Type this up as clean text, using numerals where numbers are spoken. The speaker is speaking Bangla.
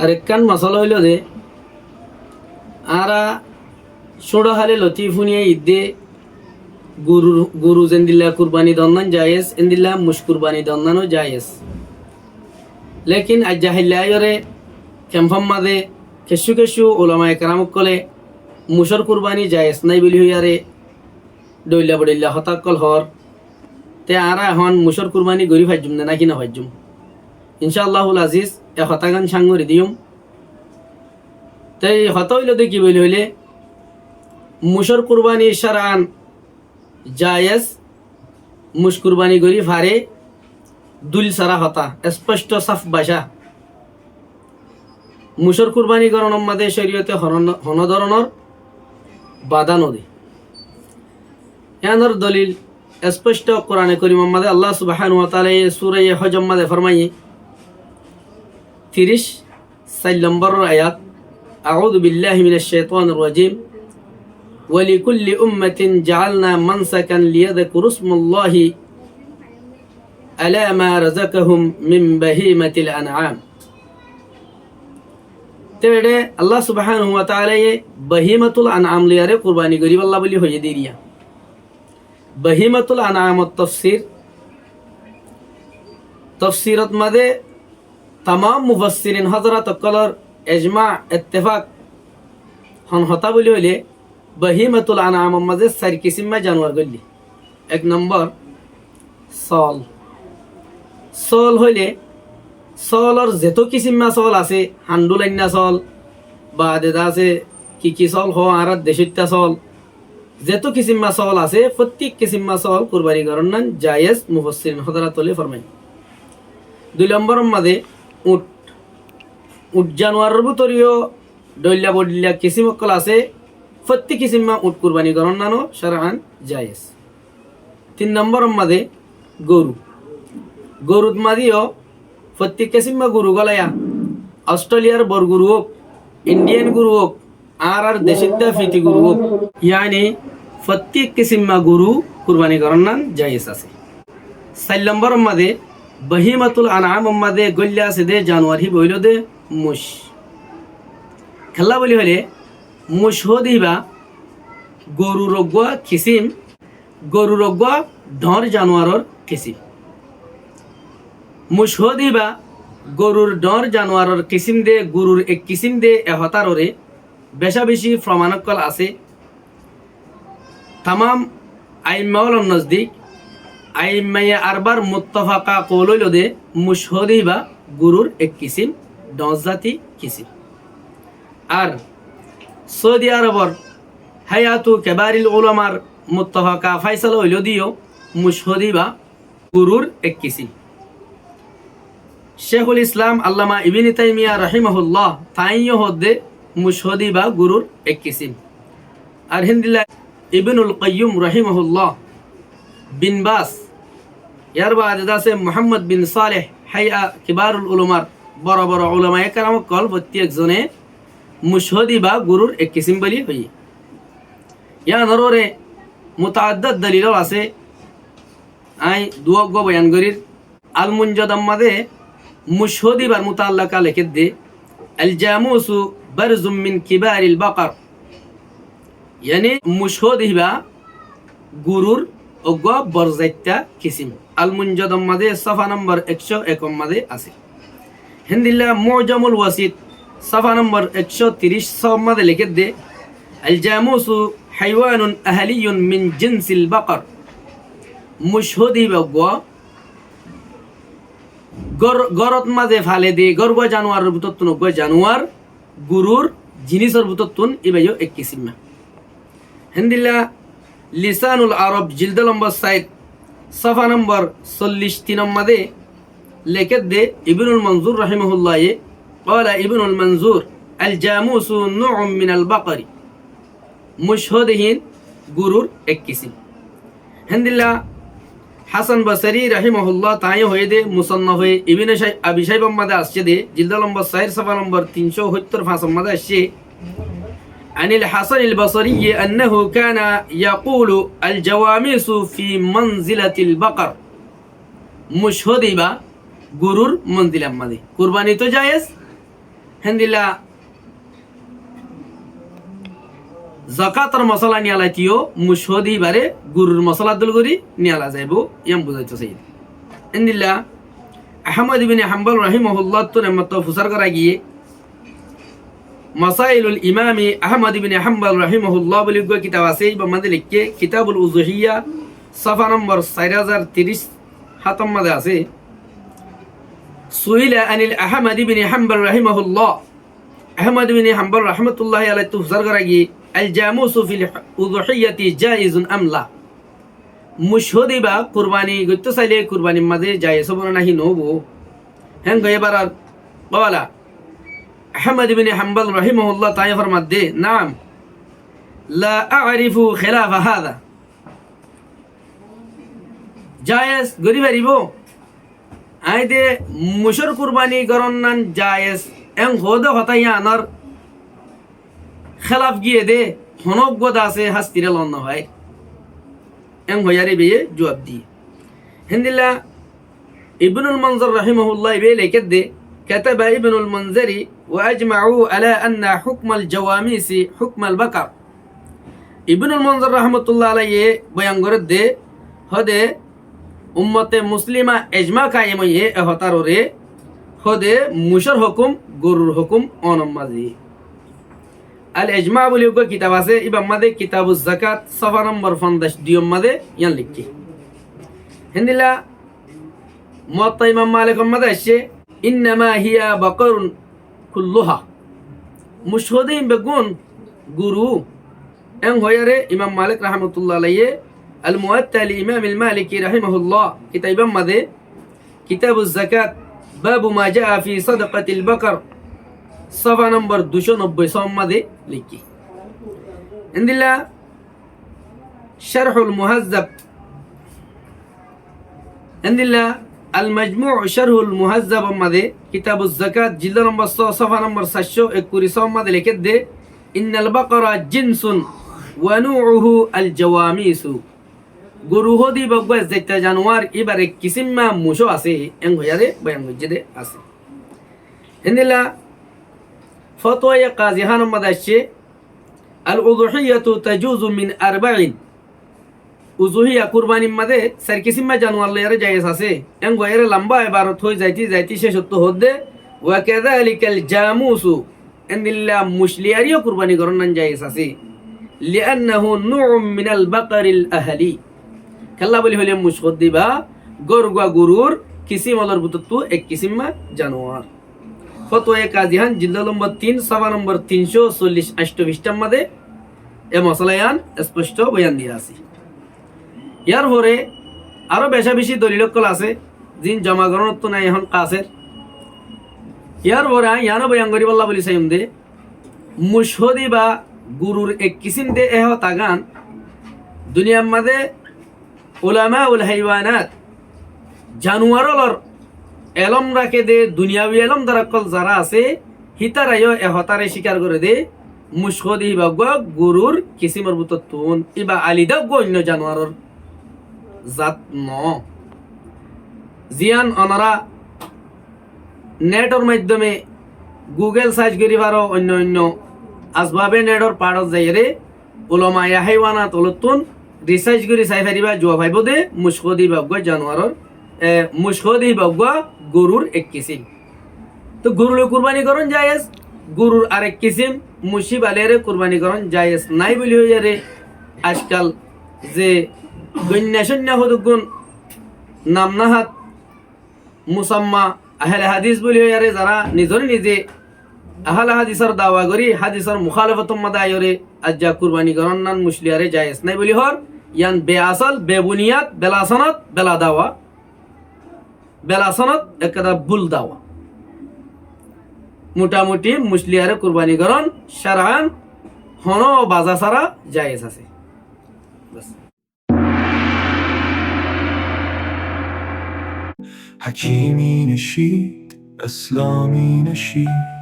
আর একখান মশলা হইল যে আরা ছোড়ো হালে লতিফুনিয়া ঈদে গরু যেন্দিল্লা কুরবানি দন্দান জায়েজ এন্দিল্লা মুশ কুরবানি দন্দানও জায়েজ লেকিন আজ জাহিল্লায়রে কেমফাম মাদে কেশু কেশু ওলামায়ে কেরামক কলে মুশর কুরবানি জায়েজ নাই বলি হইয়ারে দইল্লা বড়িল্লা হতাকল হর তে আরা এখন মুশর কুরবানি গরি ফাইজুম না নাকি না ফাইজুম ইনশাআল্লাহুল আজিজ এ হতাগান সাঙ্গরি দিউম তাই হত হইল দে কি বলি হইলে মুশর কুরবানি শারান জায়েজ মুশ কুরবানি গরি ফারে দুল সারা হতা স্পষ্ট সাফ ভাষা মুশর কুরবানি গরণম মাদে শরীয়তে হন ধরনের বাধা নদী ইয়ানোর দলিল স্পষ্ট কোরআনে করিম মাদে আল্লাহ সুবহানাহু ওয়া তাআলা সূরা হজ মাদে ফরমায়ে 34 নম্বর আয়াত আউযু বিল্লাহি মিনাশ শাইতানির রাজিম ولكل أمة جعلنا منسكا ليذكروا اسم الله على ما رزقهم من بهيمة الأنعام तेरे अल्लाह सुब्हानहु व तआला ये बहीमतुल अनआम लियारे कुर्बानी गरीब अल्लाह बोली होये दिरिया बहीमतुल अनआम तफसीरत मदे तमाम मुफस्सिरिन हजरत कलर इजमा इत्तेफाक हन होता बोली होले बहीमतुल अनआम मदे सारी किस्म में जानवर गल्ली एक नंबर सॉल सॉल होले সলর যেত কিসিমা সল আছে হান্ডুলাইনা সল বা দেদা আছে কি সল হ আর দেশিতা সল যেত কিসিমা সল আছে প্রত্যেক কিসিমা সল কুরবানি করার নান জায়েজ মুফাসসিরিন হযরত তলে ফরমাই দুই নম্বর মাদে উট উট জানোয়ারের ভিতরিও দইল্লা বডিল্লা কিসিমকল আছে প্রত্যেক কিসিমা উট কুরবানি করার নানো শারআন জায়েজ তিন নম্বর মাদে গরু গরুত মাদিও প্রত্যেক কিসিমা গরু গলায়া অস্ট্রেলিয়ার বর গরু হোক ইন্ডিয়ান গরু হোক আর দেশিদ্দা ফিতি গরু হোক ইয়ানি প্রত্যেক কিসিমা গরু কুরবানি করার নাম জায়েজ আছে 4 নম্বর মাদে বহিমাতুল আনআম মাদে গল্লা আছে দে জানোয়ার হি বইল দে মুশ খেলা বলি হলে মুশ হদিবা গরু রগা কিসিম গরু রগা ধর জানোয়ারর কিসিম মুশহদিবা গরুর ডর জানোয়ারের কিসিম দে গরুর এক কিসিম দে এহতাররে বেশা বেশি প্রমাণকল আছে তামাম আইমাউল নজদিক আইমায়ে আরবার মুত্তাফাকা কৌলইল দে মুশহদিবা গরুর এক কিসিম দজাতি কিসিম আর সৌদি আরবর হায়াতু কেবারিল উলামার মুত্তাফাকা ফায়সালা হইল দিও মুশহদিবা গরুর এক কিসিম शेखुल इस्लाम अल्लामा इब्न ताइमिया रहिमहुल्लाह ताइयो होदे मुशहदिबा गुरुर एक किस्म और हिंदिल्ला इब्नुल कय्युम रहिमहुल्लाह बिन बास यार बाद से मोहम्मद बिन सालेह हाया किबारुल उलमार बड़ा बड़ा उलमाए कराम कल प्रत्येक जने मुशहदिबा गुरुर एक किस्म बली हुई या नरोरे मुतअद्दिद दलील আছে आई दुआ गो बयान करिर अल मुंजदम मादे मुशहदिबार मुताल्लाका लिखे दे अल जामूसु बरजुम मिन किबारिल बकर यानी मुशहदिबा गुरुर ओगो बरजाइता किसिम अल मुंजदम मादे सफा नंबर 101 मादे আছে हिंदिल्ला मुअजमुल वसीत सफा नंबर 130 सब मादे लिखे दे अल जामूसु हायवानुन अहलियुन मिन जिनसिल बकर मुशहदिबा गो गरत माजे फाले दे गर्व जानवर बुतत्तुन गो जानवर गुरुर जिनिसर बुतत्तुन इबायो एक किस्म हिंदिल्ला लिसानुल अरब जिल्द नंबर 7 सफा नंबर 43 मादे लेके दे इब्नुल मंजूर रहिमहुल्लाह ये قال इब्नुल मंजूर अल जामूसु नुअम मिनल बकरी मुशहदिहिन गुरुर एक किस्म हिंदिल्ला হাসান বসরি রহিমাহুল্লাহ তাই হয়ে দে মুসান্নাফ হয়ে ইবনে আবি শাইবা মাদে আসছে দে জিলদ নম্বর 4 সফা নম্বর 375 মাদে আসছে আনিল হাসান আল বসরি انه كان يقول الجواميس في منزله البقر মুশহদিবা গরুর মন্দিলাম মাদে কুরবানি তো জায়েজ হেন্দিল্লা জাকাতর মশলা নিয়ালাইতিও মুশহদি বারে গুরুর মশলা দুল করি নিয়ালা যাইব ইয়াম বুঝাইতো সেই হেন্দিল্লা আহমদ ইবনে হাম্বল রাহিমাহুল্লাহ তো নেমত ফুসার করা গিয়ে মাসাইলুল ইমামি আহমদ ইবনে হাম্বল রাহিমাহুল্লাহ বলি গো কিতাব আছে বা মধ্যে লিখকে কিতাবুল উযুহিয়া সাফা নম্বর 4030 হাতম মধ্যে আছে সুইলা আনিল আহমদ ইবনে হাম্বল রাহিমাহুল্লাহ আহমদ ইবনে হাম্বল রাহমাতুল্লাহি আলাইহি ফুসার করা গিয়ে আল জামুসু ফিল উযুহিয়াতি জায়েজুন আম লা মুশহদি বা কুরবানি গত্য চাইলে কুরবানির মাঝে জায়েজ হবো না নাহি নবো হ্যাঁ এবার আর বলা আহমদ ইবনে হাম্বল রাহিমাহুল্লাহ তাই ফরমাতে নাম লা আ'রিফু খিলাফ হাদা জায়েজ গরি পারিব আইদে মুশর কুরবানি করন নান জায়েজ এং হদ হতাই আনার খেলাফ গিয়ে দে হনক গদ আছে হাস্তিরে লন হয় এং হয়ারে বিয়ে জবাব দি হিন্দিল্লা ইবনুল মনজর রাহিমাহুল্লাহ বে লেখে দে كتب ابن المنذري واجمعوا على ان حكم الجواميس حكم البقر ابن المنذر رحمه الله عليه বয়ান করে দে হদে উম্মতে মুসলিমা ইজমা কায়েম হয়ে হতাররে হদে মুশর হুকুম গরুর হুকুম অনমাজি আল ইজমা বলি গো কিতাব আছে ইবাম মাদে কিতাবুজ যাকাত সফা নম্বর 50 ডিয়ম মাদে ইয়ান লিখি হিন্দিলা মুয়াত্তা ইমাম মালিক মাদে আছে ইন্নামা হিয়া বাকরুন কুল্লুহা মুশহদিন বেগুন গুরু এং হয়ারে ইমাম মালিক রাহমাতুল্লাহ আলাইহি আল মুয়াত্তা লি ইমাম আল মালিকি রাহিমাহুল্লাহ কিতাব মাদে কিতাবুজ যাকাত বাবু মা জাআ ফি সাদাকাতিল বাকর সফা নম্বর 290 সম মাদে লিখি ইনদিল্লা শারহুল মুহাজ্জাব ইনদিল্লা المجموع شرح المهذب مده كتاب الزكاة جلد نمبر 100 صفحة نمبر 721 مده لكت ده إن البقرة جنس ونوعه الجواميس গরু দি বগবা যেটা জানোয়ার এবারে কিসিমা মুশো আছে এং হয়ারে বয়ান হইজে আছে হিন্দিলা ফতোয়া কাজী হান মাদাশে আল উযুহিয়াতু তাজুজু মিন 40 উযুহিয়া কুরবানির মাঝে সার কিসিমা জানোয়ার লয়ারে জায়েজ আছে এং গয়রে লম্বা ইবারত হই যাইতি শেষ হতে হদে ওয়া কাযালিকাল জামুসু ইনদিল্লা মুশলিয়ারিও কুরবানি করন না জায়েজ আছে লিআন্নাহু নুউম মিনাল বাকারিল আহলি কাল্লা বলি হলে মুশখদ দিবা গরগা গুরুর কিসিমলর বুততু এক কিসিমা জানোয়ার ফতোয়া কাজিহান জিলদ নম্বর 3 সফা নম্বর 340 28 মাদে এ মসলায়ান স্পষ্ট বয়ান দিয়া আছে ইয়ার পরে আরো বেশি দলিলকল আছে জিন জমাগরণত্ব নাই এখন কাছের ইয়ার পরে ইয়ানো বয়ান করি বল্লা বলি চাইম দে মুশহদি বা গুরুর এক কিসিম দে এহ তাগান দুনিয়ার মাঝে উলামা উল হাইওয়ানাত জানুয়ারলর এলম রাখে দে দুনিয়াবি এলম দ্বারাকল যারা আছে হিতারাইও এহতারে স্বীকার করে দে মুশহদি বা গুরুর কিসিমর বুততুন ইবা আলিদা অন্য জানোয়ারর জাত ন জিয়ান অনারা নেটর মাধ্যমে গুগল সার্চ করি পারো অন্য আসবাবে নেটর পাড়ত যাইরে উলামা হাইওয়ানাত অলতুন রিসার্চ করি চাই পারিবা জোয়া ভাইব দে মুশহদি বাগা জানোয়ারর মুশহদি বাগা গরুর এক কিসিম তো গরুর কুরবানি করন জায়েজ গরুর আরেক কিসিম মুশিব আলেরে কুরবানি করন জায়েজ নাই বলি হই রে আজকাল যে গণ্য হদুগুন নামনাহাত মুসাম্মা আহলে হাদিস বলি হই রে যারা নিজে আহলে হাদিসর দাওয়া করি হাদিসর মুখালিফত মাদায়রে আজ্জা কুরবানি করন নান মুশলিয়ারে জায়েজ নাই বলি হর ইয়ান বেআসল বেবুনিয়াত বেলাসনত বেলা দাওয়া বেলাসনত একদা ভুল দাওয়া মোটামুটি মুসলিয়ারে কুরবানি করন শারআন হন বাজা সারা জায়েজ আছে বাস حكيمي نشيد أسلامي نشيد